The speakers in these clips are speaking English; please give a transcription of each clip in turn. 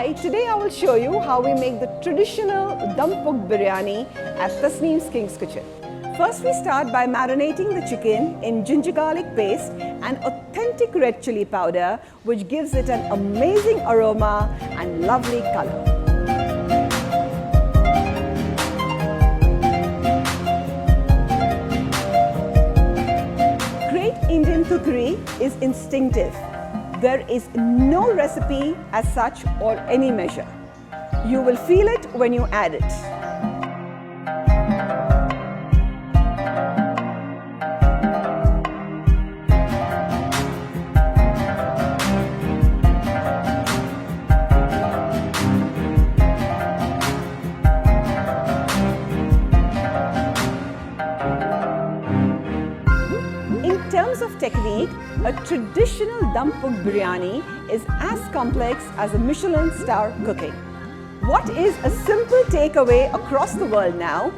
Hi, today I will show you how we make the traditional Dum Pukht Biryani at Tasneem's King's Kitchen. First we start by marinating the chicken in ginger garlic paste and authentic red chili powder, which gives it an amazing aroma and lovely color. Great Indian cookery is instinctive. There is no recipe as such or any measure. You will feel it when you add it. In terms of technique, a traditional Dum Pukht Biryani is as complex as a Michelin star cooking. What is a simple takeaway across the world now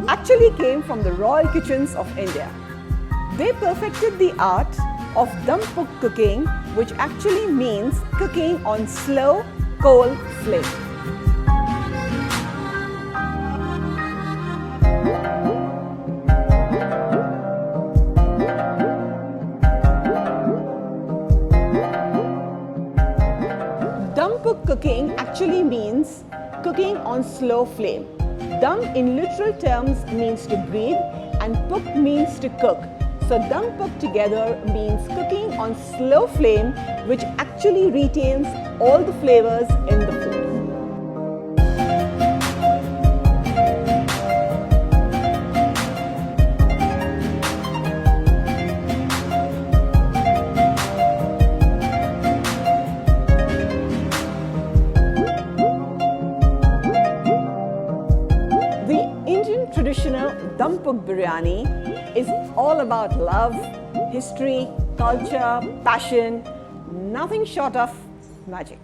actually came from the royal kitchens of India. They perfected the art of Dum Pukht cooking, which actually means cooking on slow coal flame. Dum Pukht cooking actually means cooking on slow flame. Dum in literal terms means to breathe and Pukht means to cook. So Dum Pukht together means cooking on slow flame, which actually retains all the flavors in the food. Traditional Dum Pukht Biryani is all about love, history, culture, passion, nothing short of magic.